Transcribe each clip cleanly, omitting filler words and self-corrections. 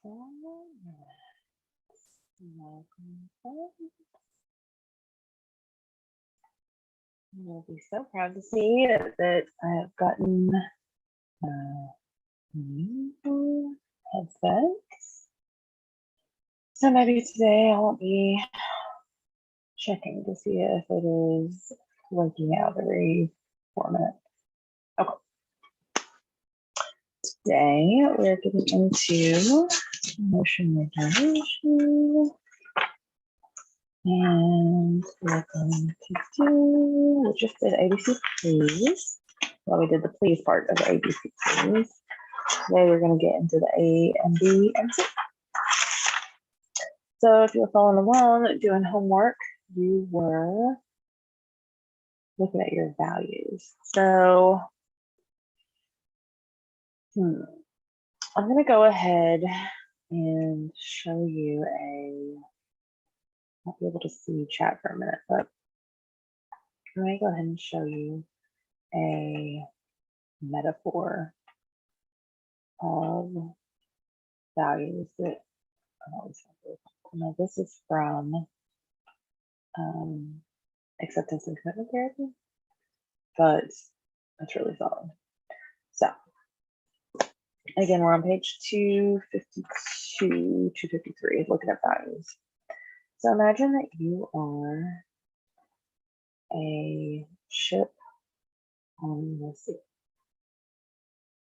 Welcome. You'll be so proud to see that I have gotten new headsets. So maybe today I won't be checking to see if it is working out every 4 minutes. Okay. Today we're getting into motion regulation. And we're going to do, we just did ABC please. Well, we did the please part of ABC please. Today we're going to get into the A and B and C. So if you're following along doing homework, you were looking at your values. So I'm going to go ahead and show you I'll be able to see chat for a minute, but I'm going to go ahead and show you a metaphor of values that I always have. Now, this is from acceptance and commitment therapy, but it's really solid. So, again, we're on page 252, 253, looking at values. So imagine that you are a ship on the sea.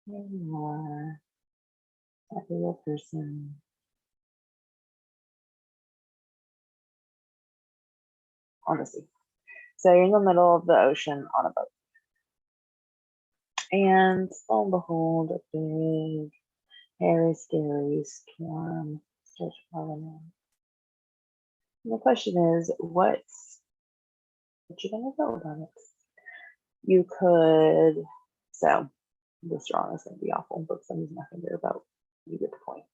You are a real person on the sea. So you're in the middle of the ocean on a boat. And lo and behold, a big, hairy, scary storm starts rolling in. And the question is, what you gonna do about it? You could, so the storm is gonna be awful, but something's not gonna do about it. You get the point.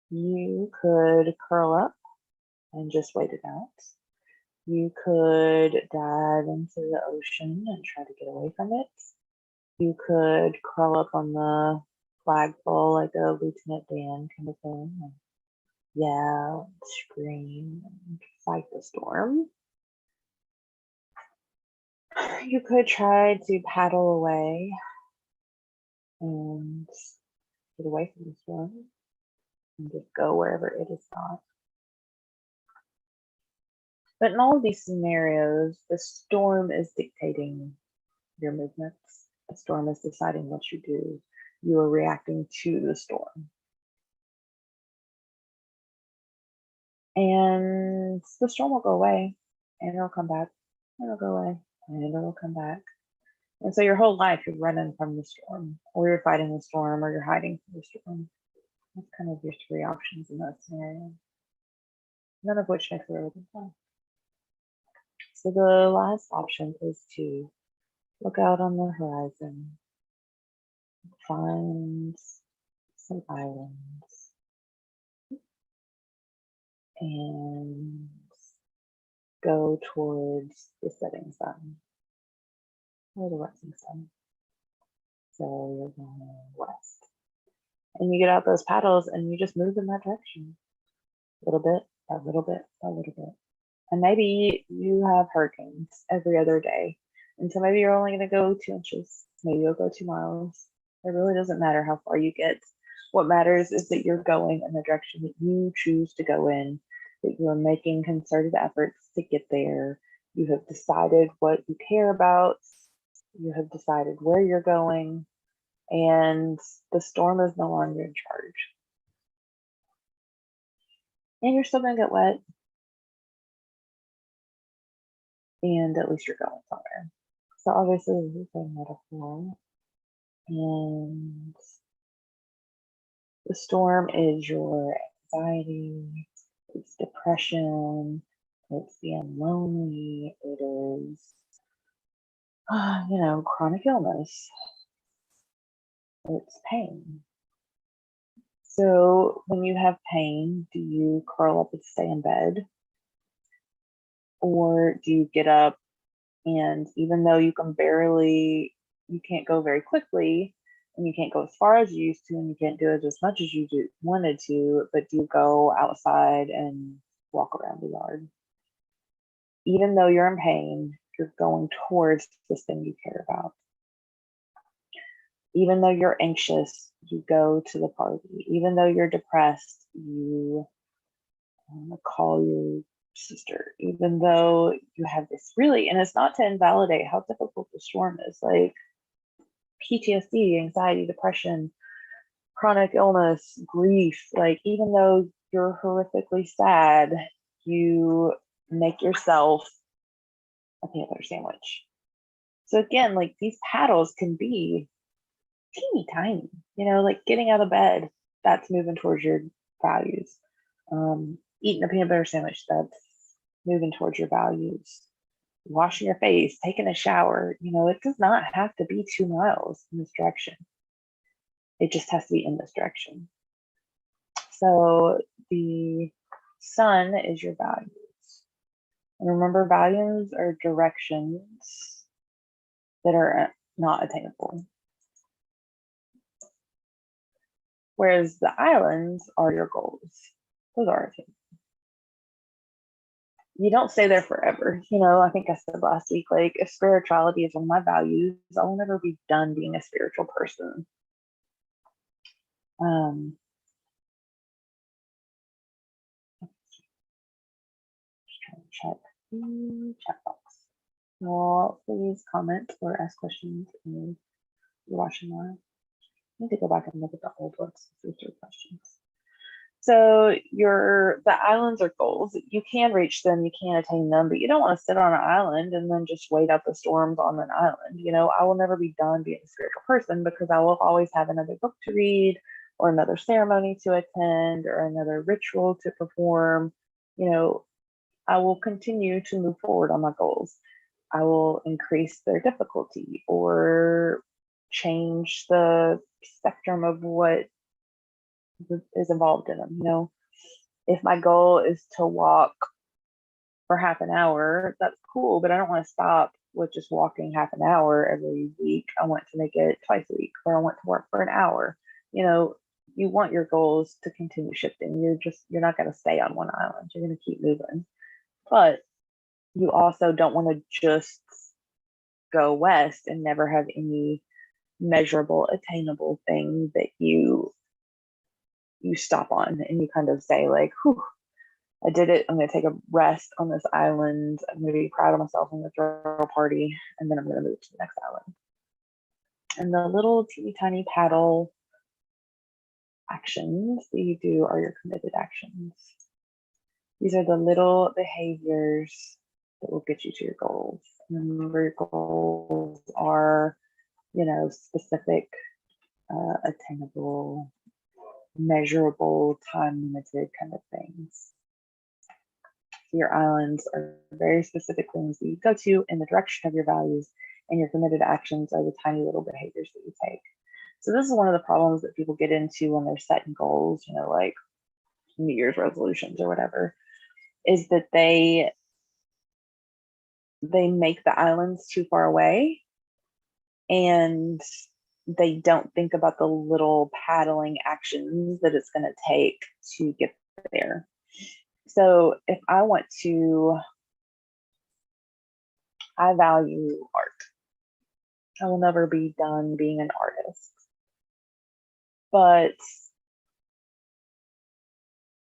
You could curl up and just wait it out. You could dive into the ocean and try to get away from it. You could curl up on the flagpole like a Lieutenant Dan kind of thing and yell and scream and fight the storm. You could try to paddle away and get away from the storm and just go wherever it is not. But in all of these scenarios, the storm is dictating your movements. The storm is deciding what you do. You are reacting to the storm. And the storm will go away and it'll come back. It'll go away and it'll come back. And so your whole life you're running from the storm, or you're fighting the storm, or you're hiding from the storm. That's kind of your three options in that scenario. None of which makes it really good fun. So the last option is to look out on the horizon, find some islands, and go towards the setting sun or the rising sun. So you're going west. And you get out those paddles and you just move in that direction. A little bit, a little bit, a little bit. And maybe you have hurricanes every other day. And so maybe you're only going to go 2 inches. Maybe you'll go 2 miles. It really doesn't matter how far you get. What matters is that you're going in the direction that you choose to go in, that you're making concerted efforts to get there. You have decided what you care about. You have decided where you're going. And the storm is no longer in charge. And you're still going to get wet. And at least you're going somewhere. So obviously this is a metaphor. And the storm is your anxiety, it's depression, it's being lonely, it is, chronic illness, it's pain. So when you have pain, do you curl up and stay in bed? Or do you get up and even though you can't go very quickly, and you can't go as far as you used to, and you can't do it as much as you wanted to, but do you go outside and walk around the yard? Even though you're in pain, you're going towards this thing you care about. Even though you're anxious, you go to the party. Even though you're depressed, you call your sister. Even though you have this really, and it's not to invalidate how difficult the storm is, like PTSD, anxiety, depression, chronic illness, grief, like even though you're horrifically sad, you make yourself a peanut butter sandwich. So again, like these paddles can be teeny tiny, like getting out of bed, that's moving towards your values. Eating a peanut butter sandwich, that's moving towards your values. Washing your face, taking a shower, it does not have to be 2 miles in this direction. It just has to be in this direction. So the sun is your values. And remember, values are directions that are not attainable. Whereas the islands are your goals. Those are attainable. You don't stay there forever. I think I said last week, like if spirituality is one of my values, I will never be done being a spiritual person. Just trying to check the chat box. Well, please comment or ask questions if you're watching live. I need to go back and look at the old ones and see questions. So the islands are goals. You can reach them, you can attain them, but you don't want to sit on an island and then just wait out the storms on an island. I will never be done being a spiritual person because I will always have another book to read or another ceremony to attend or another ritual to perform. I will continue to move forward on my goals. I will increase their difficulty or change the spectrum of what is involved in them. If my goal is to walk for half an hour, that's cool, but I don't want to stop with just walking half an hour every week. I want to make it twice a week, or I want to work for an hour. You want your goals to continue shifting. You're not going to stay on one island. You're going to keep moving, but you also don't want to just go west and never have any measurable, attainable thing that you stop on and you kind of say like, whew, I did it. I'm going to take a rest on this island. I'm going to be proud of myself. I'm going to throw a party, and then I'm going to move to the next island. And the little teeny tiny paddle actions that you do are your committed actions. These are the little behaviors that will get you to your goals. And remember, your goals are, specific, attainable, measurable, time-limited kind of things. Your islands are very specific things that you go to in the direction of your values, and your committed actions are the tiny little behaviors that you take. So this is one of the problems that people get into when they're setting goals, like New Year's resolutions or whatever, is that they make the islands too far away, and they don't think about the little paddling actions that it's going to take to get there. So if I value art. I will never be done being an artist. But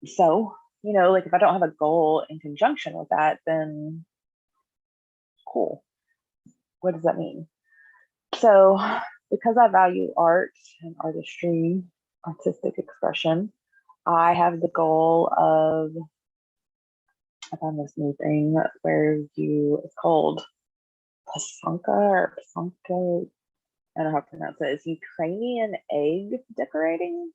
so, like if I don't have a goal in conjunction with that, then cool. What does that mean? So because I value art and artistry, artistic expression, I have the goal of, I found this new thing where it's called Pasanka or Pasanka, I don't know how to pronounce it. It's Ukrainian egg decorating.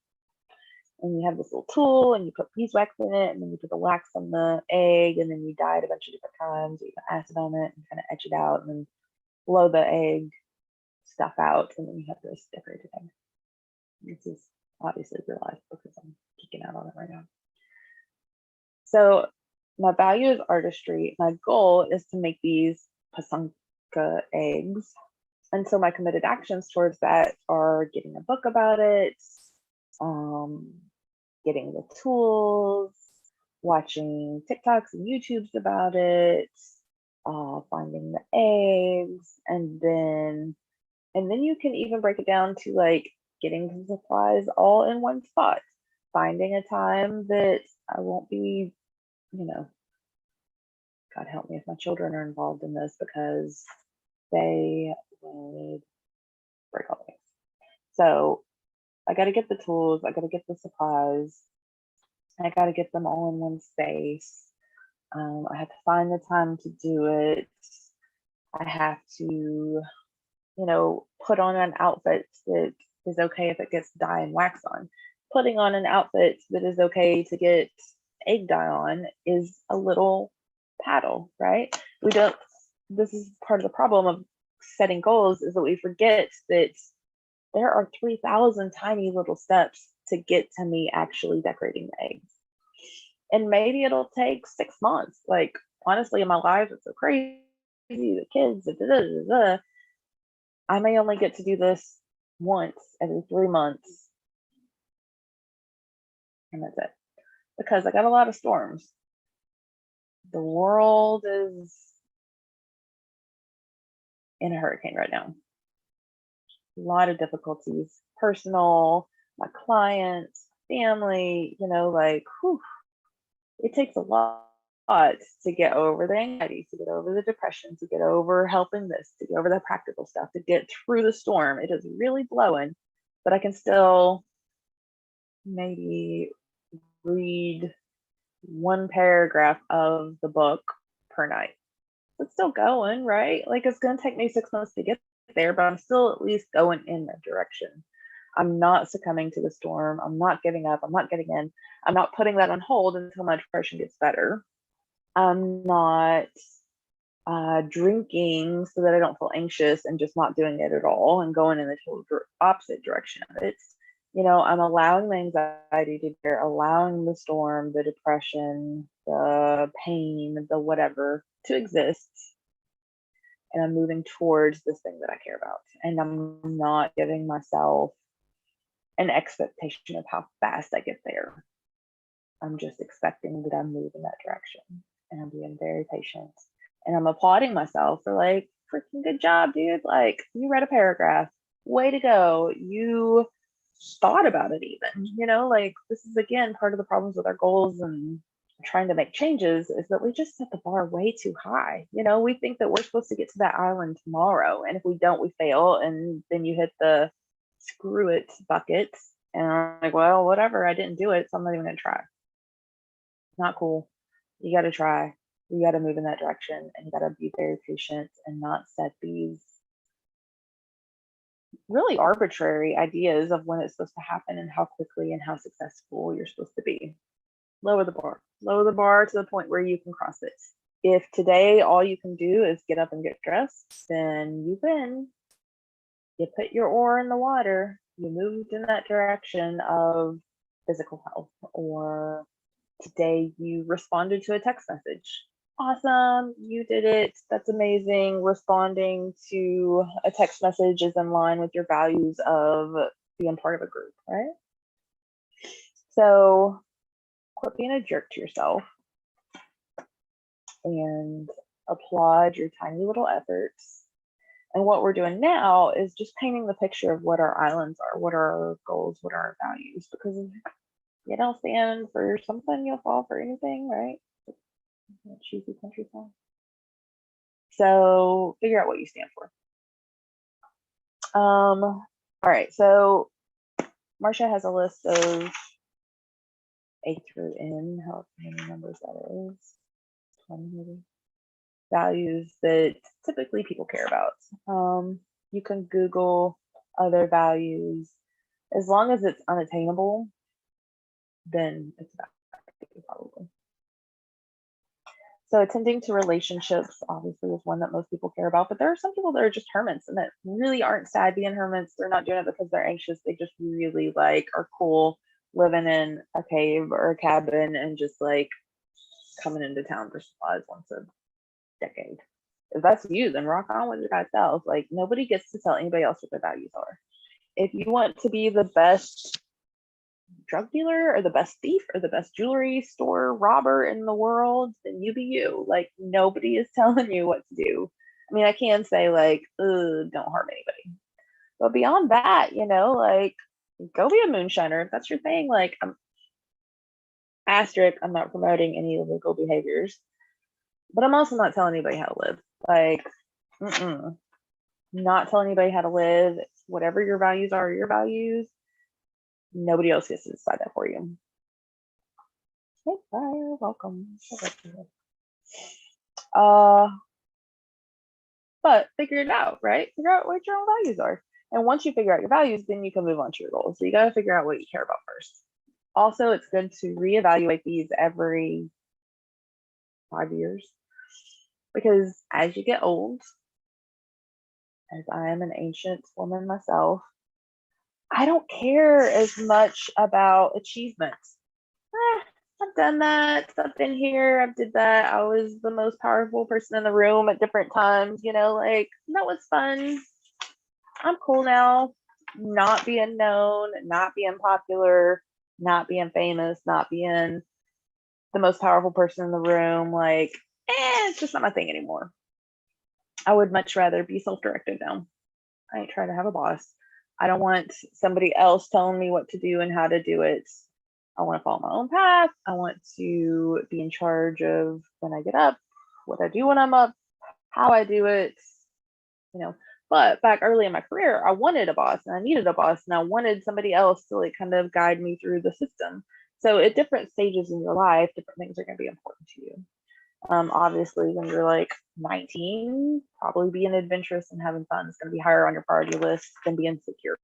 And you have this little tool and you put beeswax in it, and then you put the wax on the egg, and then you dye it a bunch of different times. You put acid on it and kind of etch it out, and then blow the egg stuff out, and then you have this decorated egg. This is obviously real life because I'm geeking out on it right now. So my value is artistry. My goal is to make these Pasanka eggs And so my committed actions towards that are getting a book about it, getting the tools, watching TikToks and YouTubes about it, finding the eggs, and then you can even break it down to like getting the supplies all in one spot, finding a time that I won't be, God help me if my children are involved in this, because they would break all things. So I got to get the tools, I got to get the supplies, I got to get them all in one space. I have to find the time to do it. I have to, put on an outfit that is okay if it gets dye and wax on. Putting on an outfit that is okay to get egg dye on is a little paddle, right? This is part of the problem of setting goals, is that we forget that there are 3,000 tiny little steps to get to me actually decorating the eggs. And maybe it'll take 6 months. Like, honestly, in my life, it's so crazy. The kids, I may only get to do this once every 3 months. And that's it. Because I got a lot of storms. The world is in a hurricane right now. A lot of difficulties, personal, my clients, family, it takes a lot to get over the anxiety, to get over the depression, to get over helping this, to get over the practical stuff, to get through the storm. It is really blowing, but I can still maybe read one paragraph of the book per night. It's still going, right? Like, it's going to take me 6 months to get there, but I'm still at least going in that direction. I'm not succumbing to the storm. I'm not giving up. I'm not getting in. I'm not putting that on hold until my depression gets better. I'm not drinking so that I don't feel anxious and just not doing it at all and going in the total opposite direction of it. I'm allowing the anxiety to be there, allowing the storm, the depression, the pain, the whatever to exist. And I'm moving towards this thing that I care about. And I'm not giving myself an expectation of how fast I get there. I'm just expecting that I'm moving that direction. And I'm being very patient. And I'm applauding myself for, like, freaking good job, dude. Like, you read a paragraph. Way to go. You thought about it even. Like, this is, again, part of the problems with our goals and trying to make changes, is that we just set the bar way too high. We think that we're supposed to get to that island tomorrow, and if we don't, we fail, and then you hit the screw it bucket, and I'm like, well, whatever, I didn't do it, so I'm not even gonna try. Not cool. You got to try. You got to move in that direction, and you got to be very patient and not set these really arbitrary ideas of when it's supposed to happen and how quickly and how successful you're supposed to be. Lower the bar to the point where you can cross it. If today all you can do is get up and get dressed, then you win. You put your oar in the water, you moved in that direction of physical health. Or today you responded to a text message. Awesome, you did it. That's amazing. Responding to a text message is in line with your values of being part of a group, right? So quit being a jerk to yourself and applaud your tiny little efforts. And what we're doing now is just painting the picture of what our islands are, what are our goals, what are our values. Because if you don't stand for something, you'll fall for anything, right? Cheesy country song. So figure out what you stand for. All right, so Marcia has a list of A through N, however many numbers that is, 20 maybe, values that typically people care about. You can Google other values. As long as it's unattainable, then it's about probably. So attending to relationships obviously is one that most people care about, but there are some people that are just hermits and that really aren't sad being hermits. They're not doing it because they're anxious. They just really are cool living in a cave or a cabin and just coming into town for supplies once a decade. If that's you, then rock on with your guys' self. Like, nobody gets to tell anybody else what their values are. If you want to be the best drug dealer or the best thief or the best jewelry store robber in the world, then you be you. Like, nobody is telling you what to do. I mean, I can say, like, don't harm anybody. But beyond that, like, go be a moonshiner if that's your thing. Like, asterisk, I'm not promoting any illegal behaviors, but I'm also not telling anybody how to live. Like, not telling anybody how to live. Whatever your values are, your values. Nobody else gets to decide that for you. Hey, you're welcome. But figure it out, right? Figure out what your own values are. And once you figure out your values, then you can move on to your goals. So you got to figure out what you care about first. Also, it's good to reevaluate these every 5 years, because as you get old, as I am an ancient woman myself, I don't care as much about achievements. I've done that. I've been here. I've did that. I was the most powerful person in the room at different times. Like, that was fun. I'm cool now. Not being known, not being popular, not being famous, not being the most powerful person in the room. Like, it's just not my thing anymore. I would much rather be self-directed now. I ain't trying to have a boss. I don't want somebody else telling me what to do and how to do it. I want to follow my own path. I want to be in charge of when I get up, what I do when I'm up, how I do it, But back early in my career, I wanted a boss and I needed a boss and I wanted somebody else to like kind of guide me through the system. So at different stages in your life, different things are going to be important to you. Obviously, when you're like 19, probably being adventurous and having fun is going to be higher on your priority list than being secure.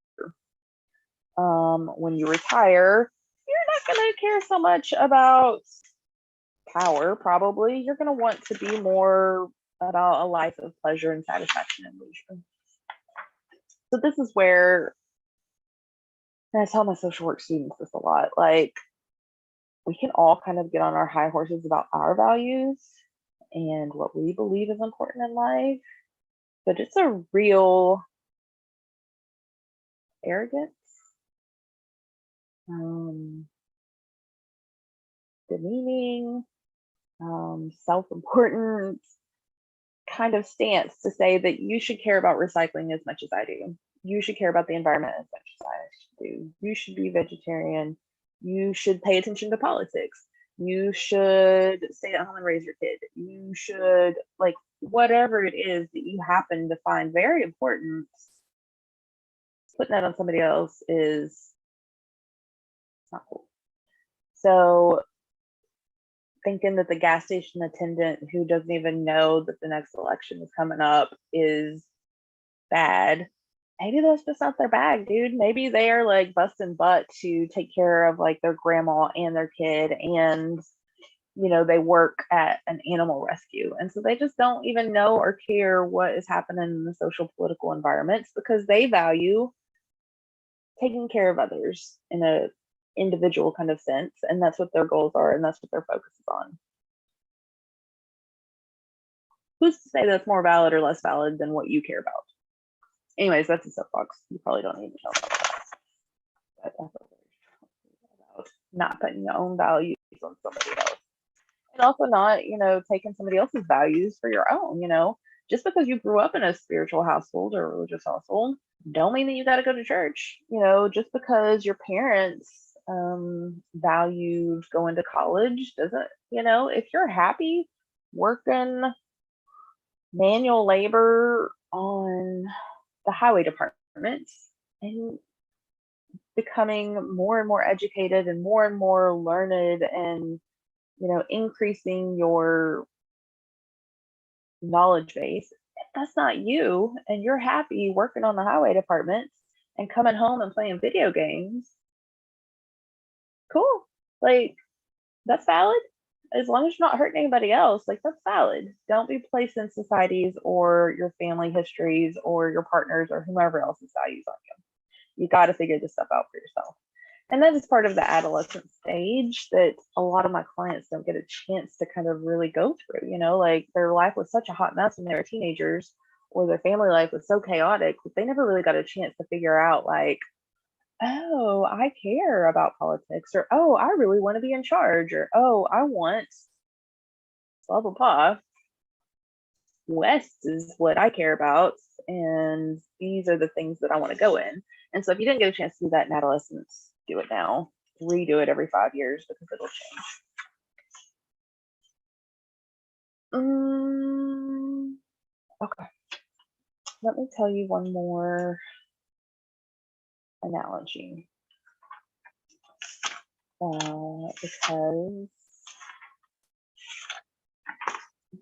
When you retire, you're not going to care so much about power, probably. You're going to want to be more about a life of pleasure and satisfaction and leisure. So this is where, and I tell my social work students this a lot, like, we can all kind of get on our high horses about our values and what we believe is important in life, but it's a real arrogance, demeaning, self-important kind of stance to say that you should care about recycling as much as I do. You should care about the environment as much as I do. You should be vegetarian. You should pay attention to politics. You should stay at home and raise your kid. You should, like, whatever it is that you happen to find very important, putting that on somebody else is not cool. So thinking that the gas station attendant who doesn't even know that the next election is coming up is bad, maybe that's just not their bag, dude. Maybe they are like busting butt to take care of like their grandma and their kid, and they work at an animal rescue, and so they just don't even know or care what is happening in the social political environments because they value taking care of others in a individual kind of sense, and that's what their goals are, and that's what their focus is on. Who's to say that's more valid or less valid than what you care about? Anyways, that's a soapbox. You probably don't need to know about not putting your own values on somebody else, and also not, taking somebody else's values for your own. Just because you grew up in a spiritual household or religious household, don't mean that you got to go to church. Just because your parents valued going to college doesn't, if you're happy working manual labor on the highway department and becoming more and more educated and more learned and, increasing your knowledge base, if that's not you and you're happy working on the highway department and coming home and playing video games, cool. Like, that's valid. As long as you're not hurting anybody else, like, that's valid. Don't be placed in societies or your family histories or your partners or whomever else's values on you. You got to figure this stuff out for yourself. And that is part of the adolescent stage that a lot of my clients don't get a chance to kind of really go through, you know, like their life was such a hot mess when they were teenagers, or their family life was so chaotic that they never really got a chance to figure out, like, oh, I care about politics, or oh, I really want to be in charge, or oh, I want blah blah blah. West is what I care about, and these are the things that I want to go in. And so if you didn't get a chance to do that in adolescence, do it now. Redo it every 5 years because it'll change. Okay. Let me tell you one more analogy. Because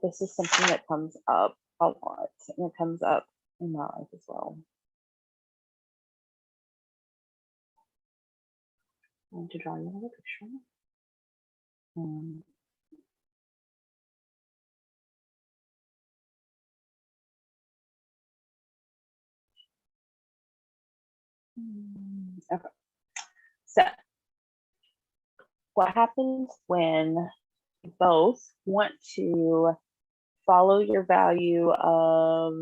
this is something that comes up a lot, and it comes up in my life as well. I'm going to draw you another picture. Okay. So what happens when both want to follow your value of,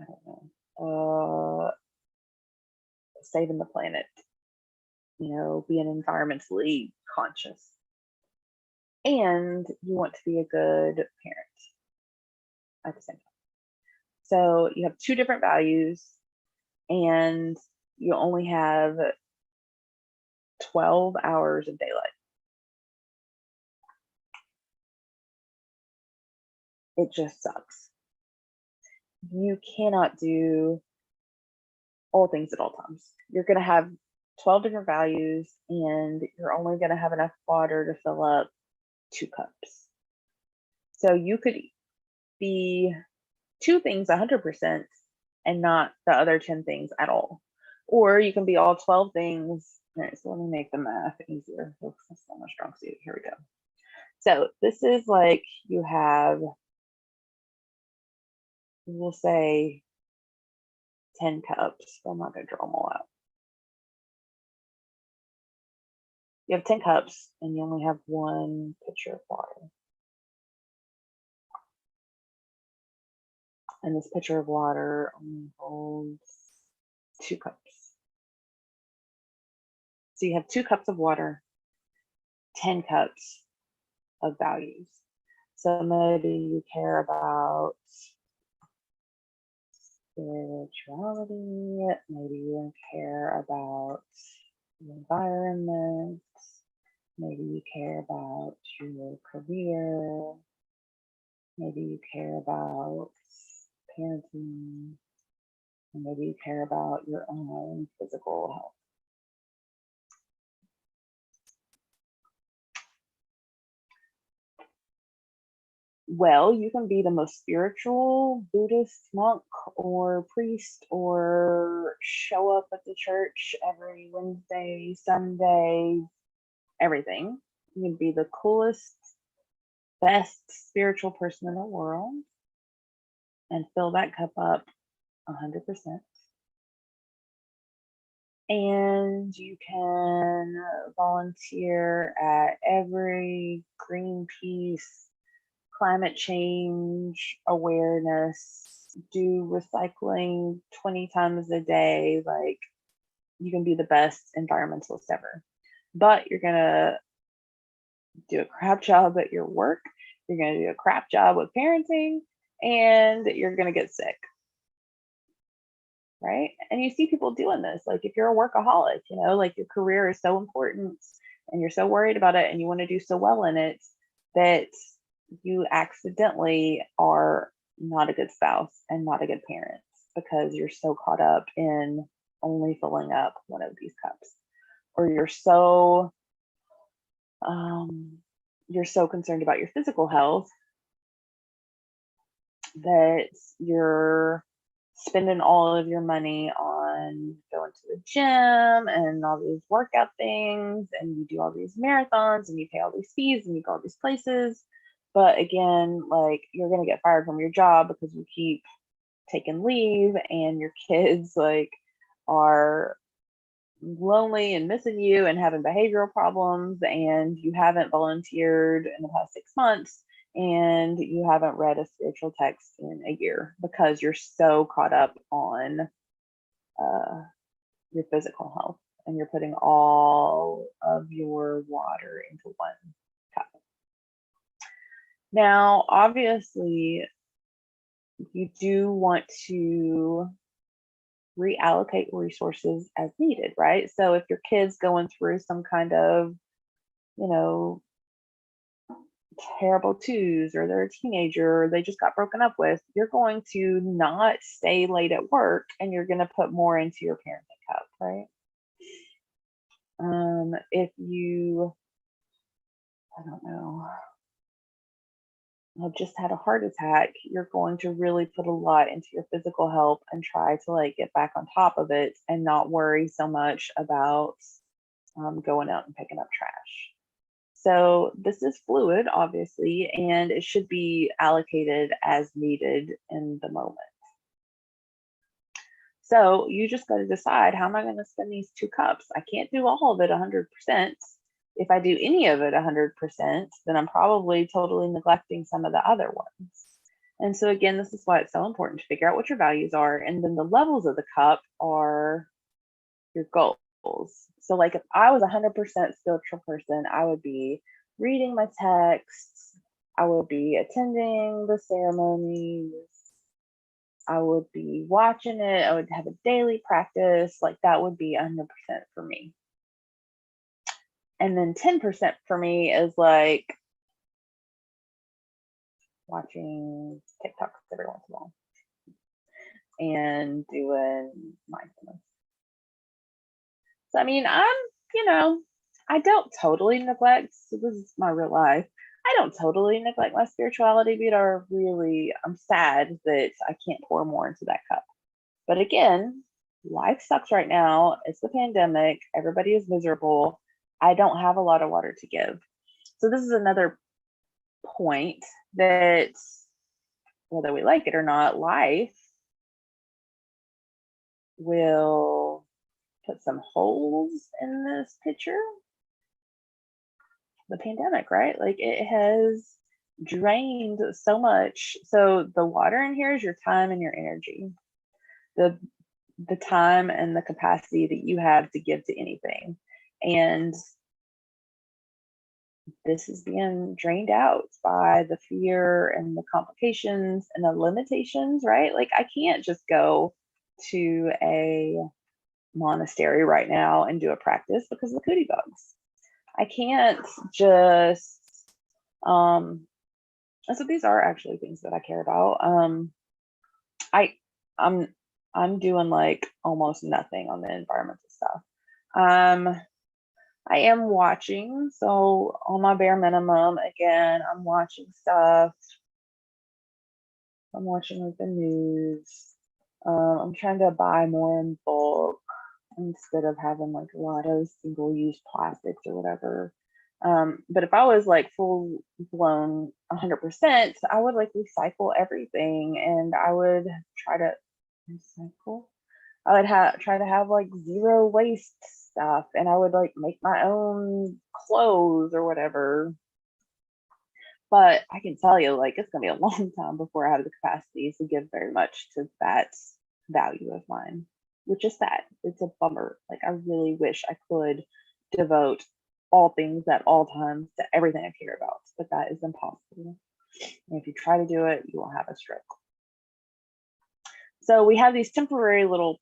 I don't know, saving the planet, you know, being environmentally conscious, and you want to be a good parent at the same time. So you have two different values, and you only have 12 hours of daylight. It just sucks. You cannot do all things at all times. You're going to have 12 different values, and you're only going to have enough water to fill up 2 cups. So you could be 2 things 100% and not the other 10 things at all. Or you can be all 12 things. All right, so let me make the math easier. That's not my strong suit. Here we go. So this is like you have, we'll say 10 cups. I'm not going to draw them all out. You have 10 cups and you only have 1 pitcher of water. And this pitcher of water only holds 2 cups. So you have 2 cups of water, 10 cups of values. So maybe you care about spirituality, maybe you care about the environment, maybe you care about your career, maybe you care about parenting, and maybe you care about your own physical health. Well, you can be the most spiritual Buddhist monk or priest, or show up at the church every Wednesday, Sunday, everything. You can be the coolest, best spiritual person in the world and fill that cup up 100%. And you can volunteer at every Greenpeace, climate change awareness, do recycling 20 times a day. Like, you can be the best environmentalist ever, but you're gonna do a crap job at your work, you're gonna do a crap job with parenting, and you're gonna get sick, right? And you see people doing this. Like, if you're a workaholic, you know, like your career is so important and you're so worried about it and you want to do so well in it that you accidentally are not a good spouse and not a good parent because you're so caught up in only filling up one of these cups, or you're so concerned about your physical health that you're spending all of your money on going to the gym and all these workout things, and you do all these marathons and you pay all these fees and you go all these places. But again, like, you're going to get fired from your job because you keep taking leave, and your kids like are lonely and missing you and having behavioral problems, and you haven't volunteered in the past 6 months, and you haven't read a spiritual text in a year because you're so caught up on your physical health, and you're putting all of your water into one cup. Now, obviously, you do want to reallocate resources as needed, right? So if your kid's going through some kind of, you know, terrible twos, or they're a teenager, or they just got broken up with, you're going to not stay late at work, and you're going to put more into your parenting cup, right? If you, I don't know, have just had a heart attack, you're going to really put a lot into your physical health and try to like get back on top of it and not worry so much about going out and picking up trash. So this is fluid, obviously, and it should be allocated as needed in the moment. So you just got to decide, how am I going to spend these 2 cups? I can't do all of it 100%. If I do any of it 100%, then I'm probably totally neglecting some of the other ones. And so again, this is why it's so important to figure out what your values are, and then the levels of the cup are your goals. So like if I was 100% spiritual person, I would be reading my texts, I would be attending the ceremonies, I would be watching it, I would have a daily practice, like that would be 100% for me. And then 10% for me is like watching TikToks every once in a while and doing mindfulness. So, I mean, I don't totally neglect, so this is my real life. I don't totally neglect my spirituality, but I'm sad that I can't pour more into that cup. But again, life sucks right now. It's the pandemic. Everybody is miserable. I don't have a lot of water to give. So this is another point that, whether we like it or not, life will put some holes in this picture. The pandemic, right? Like it has drained so much. So the water in here is your time and your energy. The time and the capacity that you have to give to anything. And this is being drained out by the fear and the complications and the limitations, right? Like I can't just go to a monastery right now and do a practice because of the cootie bugs. I can't just, and so these are actually things that I care about. I'm doing like almost nothing on the environmental stuff. I am watching, so on my bare minimum, again, I'm watching stuff. I'm watching like the news. I'm trying to buy more in bulk instead of having like a lot of single-use plastics or whatever. But if I was like full blown 100%, I would like recycle everything, and I would try to recycle. I would try to have like zero waste stuff, and I would like make my own clothes or whatever. But I can tell you, like, it's gonna be a long time before I have the capacity to give very much to that value of mine, which is sad. It's a bummer. Like, I really wish I could devote all things at all times to everything I care about, but that is impossible. And if you try to do it, you will have a stroke. So we have these temporary little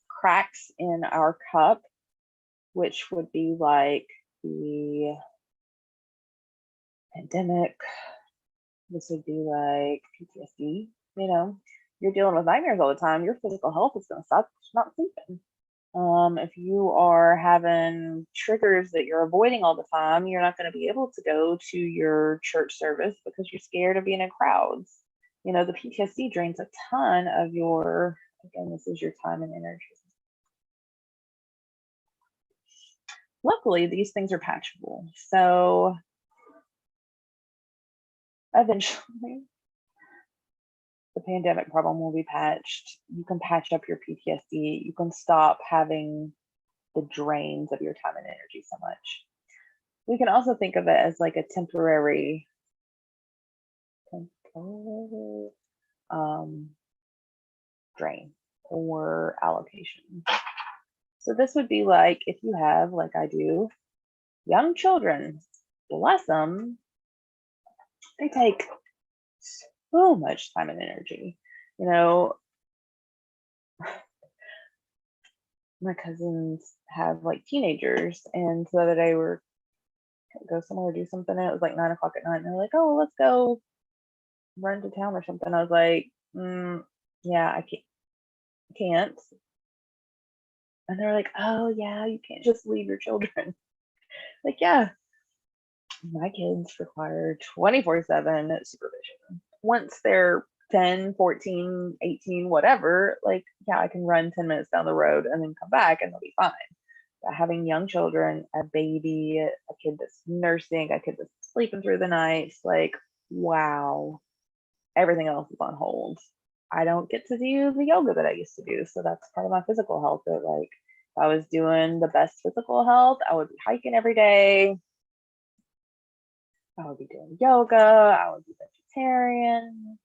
cracks in our cup, which would be like the pandemic. This would be like PTSD. You're dealing with nightmares all the time. Your physical health is going to suck. You're not sleeping. If you are having triggers that you're avoiding all the time, you're not going to be able to go to your church service because you're scared of being in crowds. The PTSD drains a ton of your, again, this is your time and energy. Luckily, these things are patchable. So eventually, The pandemic problem will be patched. You can patch up your PTSD. You can stop having the drains of your time and energy so much. We can also think of it as like a temporary drain or allocation. So this would be like if you have, like I do, young children, bless them, they take so much time and energy. You know, my cousins have like teenagers, and the other day we're go somewhere, do something, and it was like 9 o'clock at night, and they're like, oh, let's go run to town or something. I was like, yeah, I can't. And they're like, oh yeah, you can't just leave your children. Like, yeah, my kids require 24/7 supervision. Once they're 10, 14, 18, whatever, like, yeah, I can run 10 minutes down the road and then come back and they'll be fine. But having young children, a baby, a kid that's nursing, a kid that's sleeping through the nights, like, wow, everything else is on hold. I don't get to do the yoga that I used to do. So that's part of my physical health. That, like, if I was doing the best physical health, I would be hiking every day. I would be doing yoga. I would be vegetarian.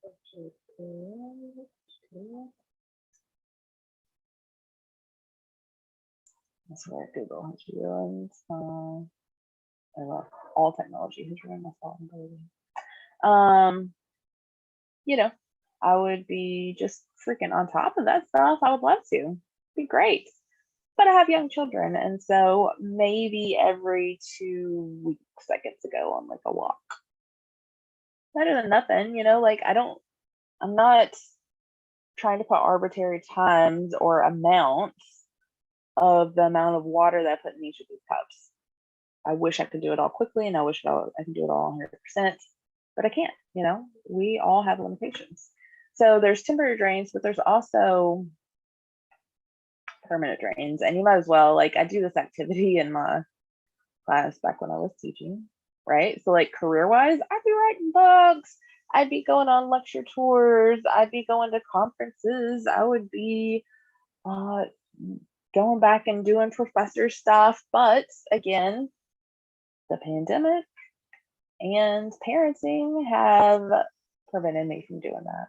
That's where Google has ruined. All technology has ruined my thought ability. You know, I would be just freaking on top of that stuff. I would love to. It'd be great. But I have young children, and so maybe every 2 weeks I get to go on like a walk. Better than nothing, you know, like I'm not trying to put arbitrary times or amounts of the amount of water that I put in each of these cups. I wish I could do it all quickly, and I wish I could do it all 100%, but I can't, you know, we all have limitations. So there's temporary drains, but there's also permanent drains. And you might as well, like, I do this activity in my class back when I was teaching, right? So like career-wise, I'd be writing books, I'd be going on lecture tours, I'd be going to conferences, I would be going back and doing professor stuff. But again, the pandemic and parenting have prevented me from doing that.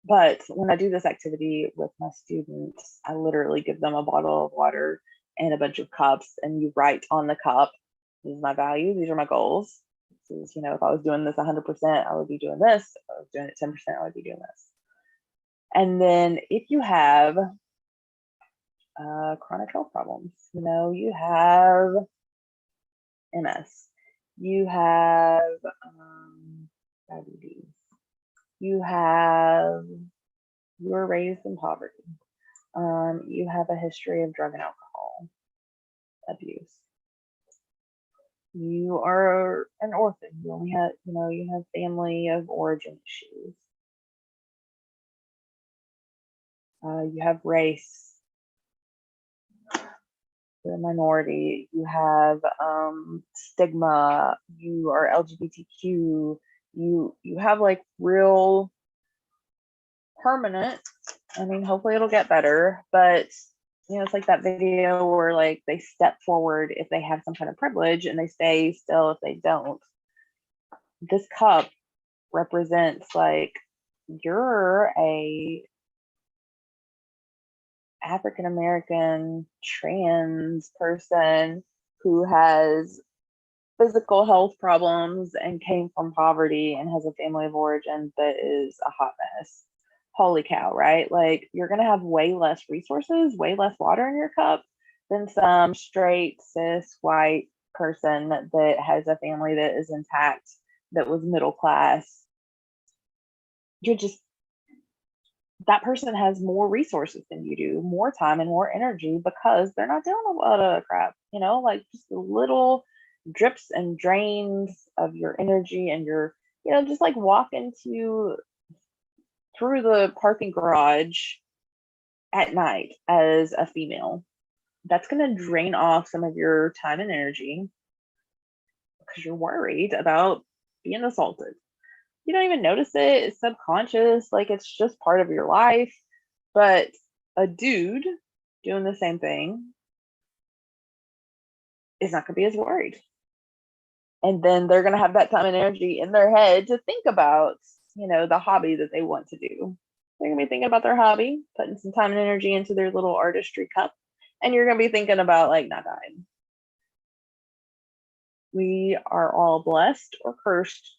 But when I do this activity with my students, I literally give them a bottle of water and a bunch of cups, and you write on the cup, these are my values, these are my goals. This is, you know, if I was doing this 100%, I would be doing this. If I was doing it 10%, I would be doing this. And then if you have chronic health problems, you know, you have MS, you have diabetes, you were raised in poverty, you have a history of drug and alcohol abuse, you are an orphan, you only have, you know, you have family of origin issues, you have race, you're a minority, you have stigma, you are LGBTQ, you have like real permanent, I mean, hopefully it'll get better, but you know, it's like that video where like they step forward if they have some kind of privilege and they stay still if they don't. This cup represents like you're a African American trans person who has physical health problems and came from poverty and has a family of origin that is a hot mess. Holy cow, right? Like, you're going to have way less resources, way less water in your cup than some straight cis white person that has a family that is intact, that was middle class. You're just, that person has more resources than you do, more time and more energy, because they're not doing a lot of crap, you know, like just the little drips and drains of your energy and your, you know, just like walking through the parking garage at night as a female. That's going to drain off some of your time and energy because you're worried about being assaulted. You don't even notice it. It's subconscious. Like it's just part of your life. But a dude doing the same thing is not going to be as worried. And then they're going to have that time and energy in their head to think about, the hobby that they want to do. They're going to be thinking about their hobby, putting some time and energy into their little artistry cup. And you're going to be thinking about like not dying. We are all blessed or cursed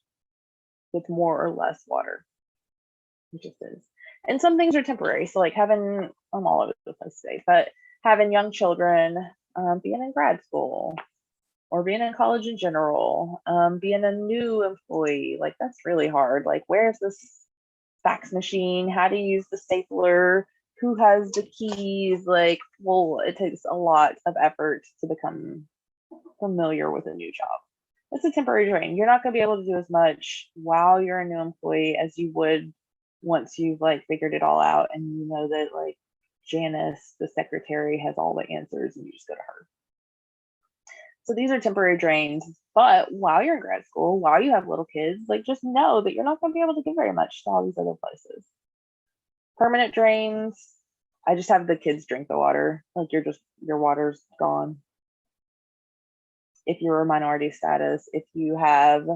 with more or less water. It just is. And some things are temporary. So like having, I'm all over the place today, but having young children, being in grad school or being in college in general, being a new employee, like that's really hard. Like where's this fax machine? How to use the stapler? Who has the keys? Like, well, it takes a lot of effort to become familiar with a new job. It's a temporary drain. You're not going to be able to do as much while you're a new employee as you would once you've like figured it all out and you know that like Janice, the secretary, has all the answers and you just go to her. So these are temporary drains, but while you're in grad school, while you have little kids, like just know that you're not going to be able to give very much to all these other places. Permanent drains, I just have the kids drink the water. Like your water's gone. If you're a minority status, if you have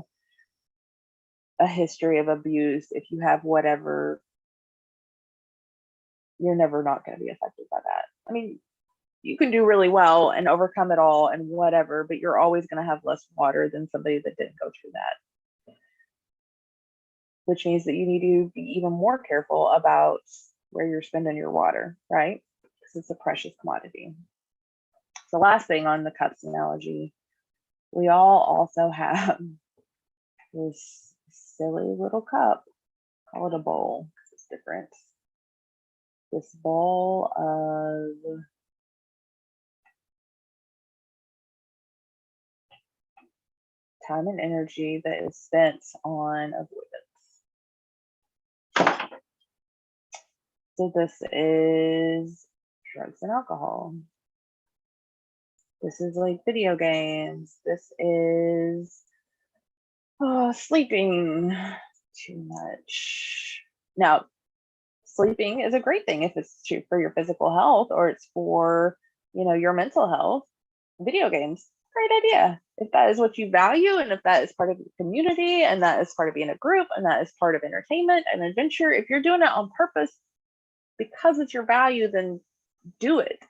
a history of abuse, if you have whatever, you're never not going to be affected by that. I mean, you can do really well and overcome it all and whatever, but you're always going to have less water than somebody that didn't go through that. Which means that you need to be even more careful about where you're spending your water, right? Because it's a precious commodity. So last thing on the cups analogy, we all also have this silly little cup, call it a bowl because it's different. This bowl of time and energy that is spent on avoidance. So this is drugs and alcohol. This is like video games. This is sleeping too much. Now, sleeping is a great thing if it's for your physical health or it's for, your mental health. Video games, great idea. If that is what you value and if that is part of your community and that is part of being a group and that is part of entertainment and adventure, if you're doing it on purpose because it's your value, then do it.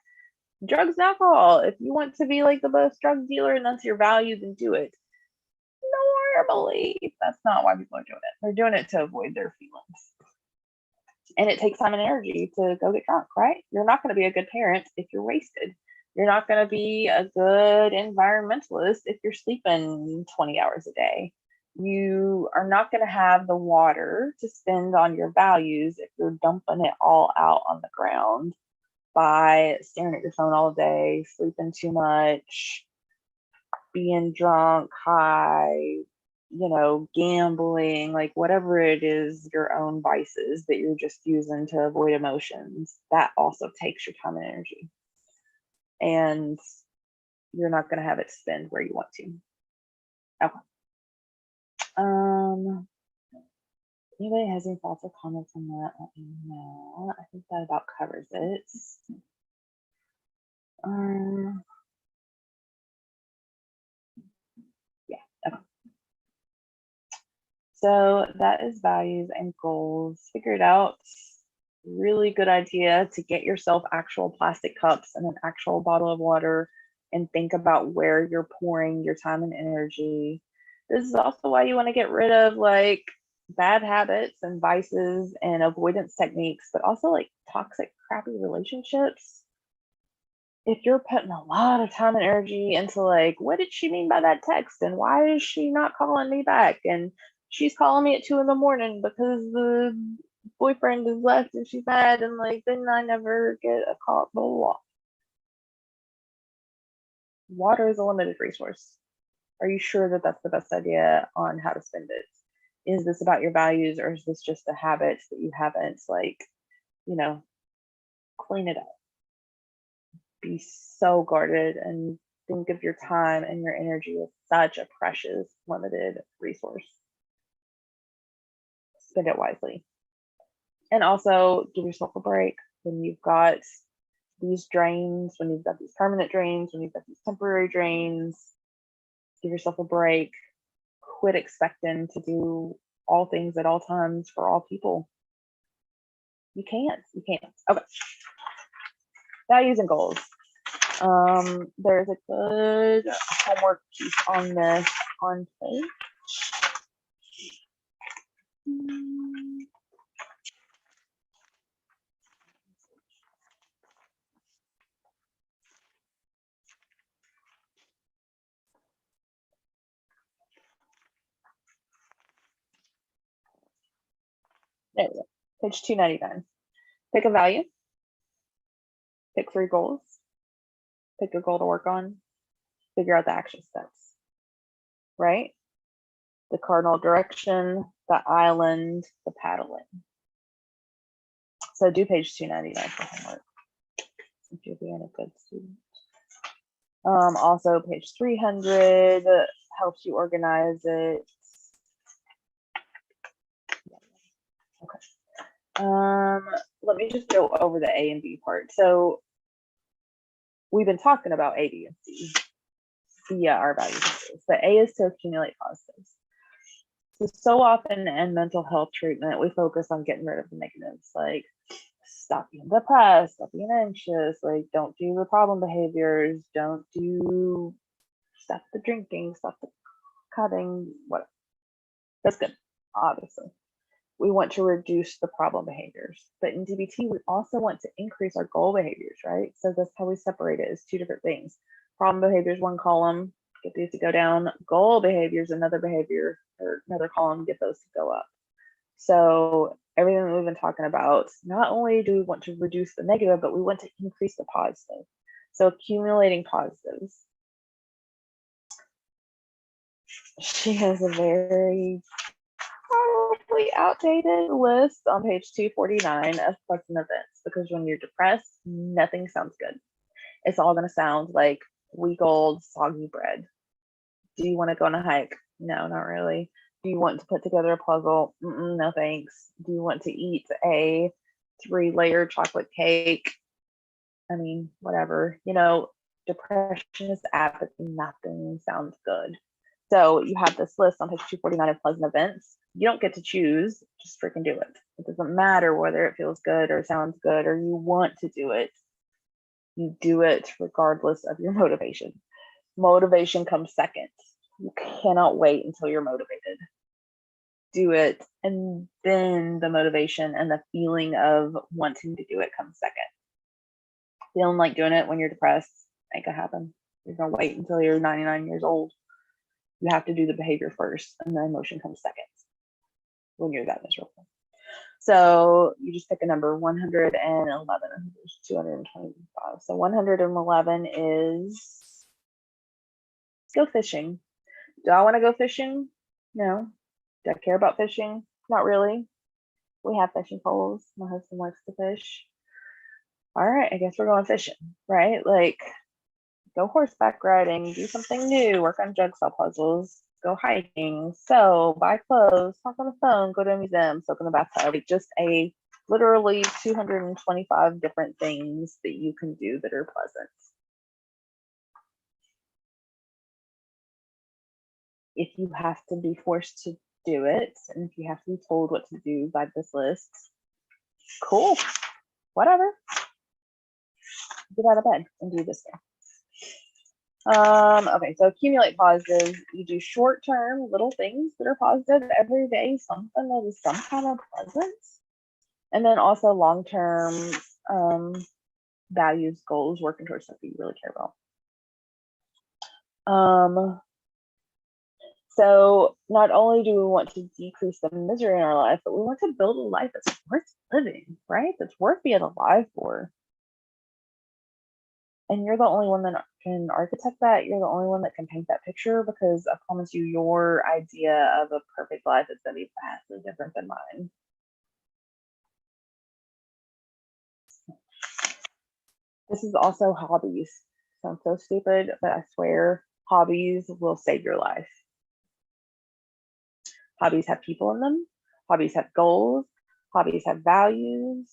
Drugs and alcohol, if you want to be like the best drug dealer and that's your value, then do it. Normally, that's not why people are doing it. They're doing it to avoid their feelings. And it takes time and energy to go get drunk, right? You're not going to be a good parent if you're wasted. You're not going to be a good environmentalist if you're sleeping 20 hours a day. You are not going to have the water to spend on your values if you're dumping it all out on the ground by staring at your phone all day, sleeping too much, being drunk, high, gambling, like whatever it is, your own vices that you're just using to avoid emotions, that also takes your time and energy. And you're not going to have it spend where you want to. Okay. Anybody has any thoughts or comments on that? Let me know. I think that about covers it. Yeah. Okay. So that is values and goals. Figure it out. Really good idea to get yourself actual plastic cups and an actual bottle of water and think about where you're pouring your time and energy. This is also why you want to get rid of like bad habits and vices and avoidance techniques, but also like toxic, crappy relationships. If you're putting a lot of time and energy into like, what did she mean by that text? And why is she not calling me back? And she's calling me at 2 a.m. because the boyfriend is left and she's mad and like then I never get a call, blah, blah, blah. Water is a limited resource. Are you sure that that's the best idea on how to spend it? Is this about your values or is this just a habit that you haven't like, clean it up? Be so guarded and think of your time and your energy as such a precious, limited resource. spend it wisely. And also give yourself a break when you've got these drains, when you've got these permanent drains, when you've got these temporary drains. Give yourself a break. Quit expecting to do all things at all times for all people. You can't. Okay. Values and goals. There's a good homework piece on this on page. There we go. Page 299. Pick a value. Pick 3 goals. Pick a goal to work on. Figure out the action steps. Right? The cardinal direction, the island, the paddling. So do page 299 for homework if you're being a good student. Also page 300 helps you organize it. Okay. Let me just go over the A and B part. So we've been talking about A, B, and C via our values. But A is to accumulate positives. So often in mental health treatment, we focus on getting rid of the negatives, like stop being depressed, stop being anxious, like don't do the problem behaviors, don't do, stop the drinking, stop the cutting, whatever. That's good, obviously. We want to reduce the problem behaviors, but in DBT, we also want to increase our goal behaviors, right? So that's how we separate it as 2 different things. Problem behaviors, 1 column, get these to go down. Goal behaviors, another behavior or another column, get those to go up. So everything that we've been talking about, not only do we want to reduce the negative, but we want to increase the positive. So accumulating positives. She has a very probably outdated list on page 249 of pleasant events, because when you're depressed, nothing sounds good. It's all going to sound like week old soggy bread. Do you want to go on a hike? No, not really. Do you want to put together a puzzle? No thanks. Do you want to eat a 3-layer chocolate cake? I mean, whatever. You know, depression is apathy. Nothing sounds good. So you have this list on page 249 of pleasant events. You don't get to choose, just freaking do it. It doesn't matter whether it feels good or sounds good or you want to do it. You do it regardless of your motivation. Motivation comes second. You cannot wait until you're motivated. Do it, and then the motivation and the feeling of wanting to do it comes second. Feeling like doing it when you're depressed ain't gonna happen. You're gonna wait until you're 99 years old. You have to do the behavior first, and the emotion comes second when you're that miserable. So you just pick a number, 111. There's 225. So 111 is go fishing. Do I want to go fishing? No. Do I care about fishing? Not really. We have fishing poles. My husband likes to fish. All right, I guess we're going fishing, right? Like, go horseback riding, do something new, work on jigsaw puzzles, go hiking, sew, buy clothes, talk on the phone, go to a museum, soak in the bathtub. Like just a literally 225 different things that you can do that are pleasant. If you have to be forced to do it, and if you have to be told what to do by this list, cool, whatever. Get out of bed and do this thing. Okay, so accumulate positives. You do short-term little things that are positive every day, something that is some kind of pleasant. And then also long-term values, goals, working towards stuff that you really care about. So not only do we want to decrease the misery in our life, but we want to build a life that's worth living, right? That's worth being alive for. And you're the only one that can architect that. You're the only one that can paint that picture, because I promise you, your idea of a perfect life is going to be vastly different than mine. This is also hobbies. Sounds so stupid, but I swear hobbies will save your life. Hobbies have people in them. Hobbies have goals. Hobbies have values.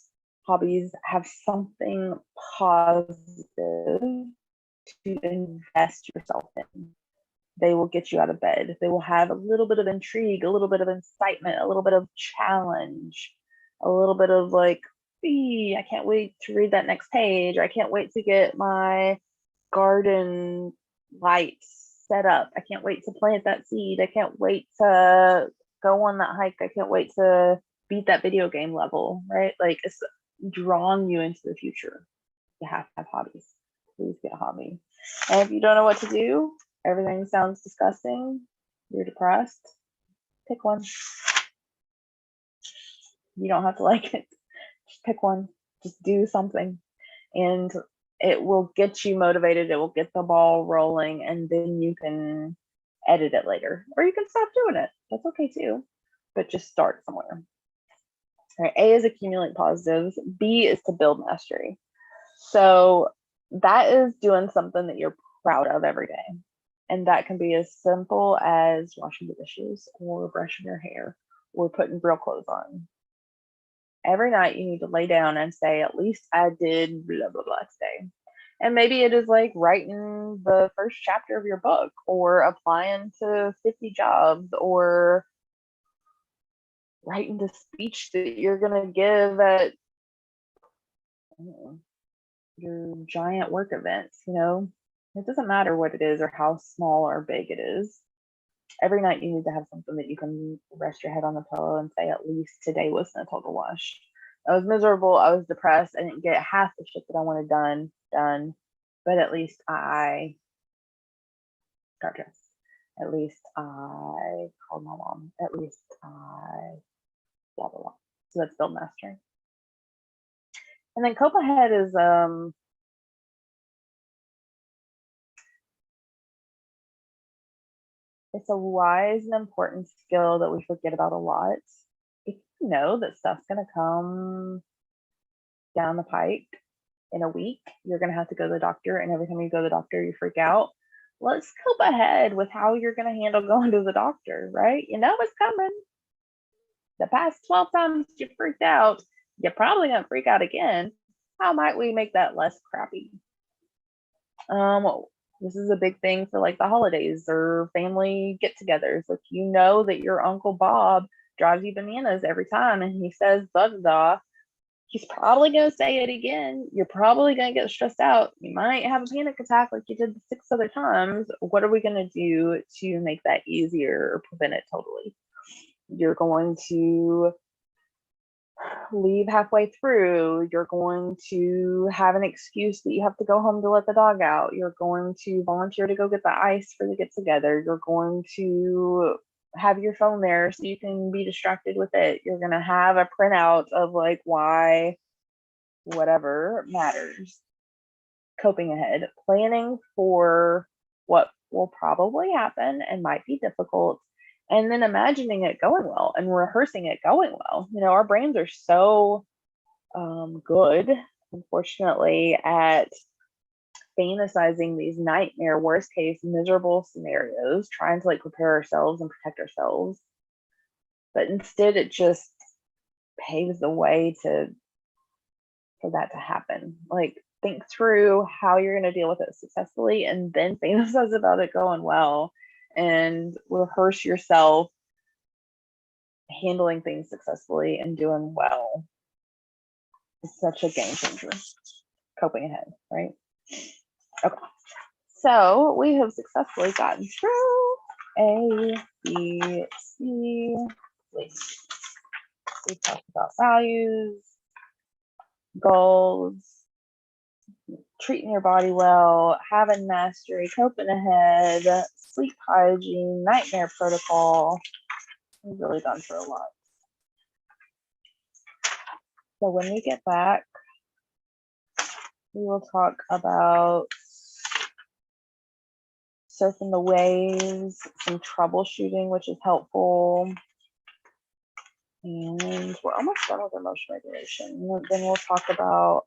Hobbies have something positive to invest yourself in. They will get you out of bed. They will have a little bit of intrigue, a little bit of excitement, a little bit of challenge, a little bit of like, I can't wait to read that next page. I can't wait to get my garden lights set up. I can't wait to plant that seed. I can't wait to go on that hike. I can't wait to beat that video game level, right? Like it's drawing you into the future. You have to have hobbies. Please get a hobby. And if you don't know what to do, everything sounds disgusting, you're depressed, pick one. You don't have to like it. Just pick one. Just do something. And it will get you motivated. It will get the ball rolling, and then you can edit it later. Or you can stop doing it. That's okay too. But just start somewhere. All right, A is accumulate positives. B is to build mastery. So that is doing something that you're proud of every day. And that can be as simple as washing the dishes or brushing your hair or putting real clothes on. Every night you need to lay down and say, at least I did blah, blah, blah today. And maybe it is like writing the first chapter of your book or applying to 50 jobs or writing the speech that you're going to give at your giant work events, you know? It doesn't matter what it is or how small or big it is. Every night you need to have something that you can rest your head on the pillow and say, at least today wasn't a total wash. I was miserable. I was depressed. I didn't get half the shit that I wanted done. But at least I got dressed. At least I called my mom. At least I blah, blah, blah. So that's build mastery. And then cope ahead is it's a wise and important skill that we forget about a lot. If you know that stuff's going to come down the pike in a week, you're going to have to go to the doctor, and every time you go to the doctor, you freak out. Let's cope ahead with how you're going to handle going to the doctor, right? You know what's coming. The past 12 times you freaked out, you're probably going to freak out again. How might we make that less crappy? This is a big thing for like the holidays or family get-togethers. Like, you know that your Uncle Bob drives you bananas every time and he says bugdaw. He's probably going to say it again. You're probably going to get stressed out. You might have a panic attack like you did the 6 other times. What are we going to do to make that easier or prevent it totally? You're going to leave halfway through. You're going to have an excuse that you have to go home to let the dog out. You're going to volunteer to go get the ice for the get together. You're going to have your phone there so you can be distracted with it. You're going to have a printout of like why whatever matters. Coping ahead, planning for what will probably happen and might be difficult, and then imagining it going well and rehearsing it going well. You know, our brains are so good, unfortunately, at fantasizing these nightmare, worst case, miserable scenarios, trying to like prepare ourselves and protect ourselves. But instead, it just paves the way for that to happen. Like, think through how you're going to deal with it successfully and then fantasize about it going well and rehearse yourself handling things successfully and doing well. It's such a game changer. Coping ahead, right? Okay. So we have successfully gotten through A, B, C. We talked about values, goals, treating your body well, having mastery, coping ahead, sleep hygiene, nightmare protocol. We've really gone through a lot. So when we get back, we will talk about surfing the waves, some troubleshooting, which is helpful. And we're almost done with emotion regulation. Then we'll talk about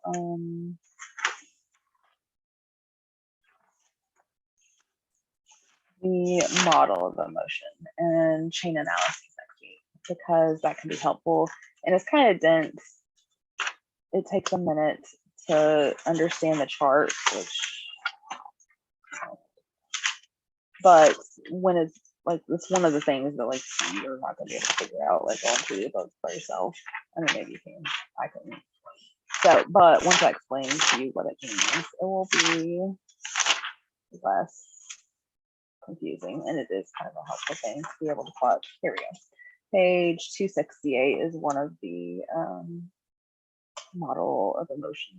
the model of emotion and chain analysis next week. because that can be helpful. And it's kind of dense. It takes a minute to understand the chart, but when it's like, it's one of the things that like you're not gonna be able to figure out like going through the book by yourself. I mean, maybe you can, I couldn't. So, but once I explain to you what it means, it will be less confusing, and it is kind of a helpful thing to be able to plot. Here we go. Page 268 is one of the model of emotion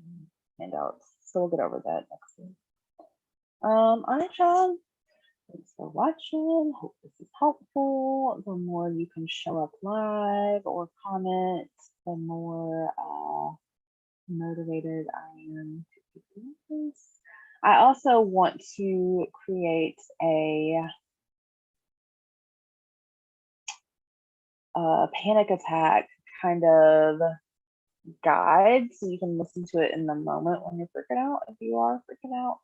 handouts. So we'll get over that next week. All right, y'all. Thanks for watching. Hope this is helpful. The more you can show up live or comment, the more motivated I am to keep doing this. I also want to create a panic attack kind of guide so you can listen to it in the moment when you're freaking out, if you are freaking out.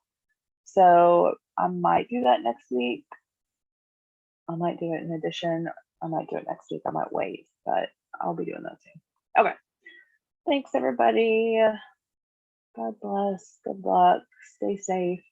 So I might do that next week. I might do it in addition. I might do it next week. I might wait, but I'll be doing that too. Okay. Thanks, everybody. God bless. Good luck. Stay safe.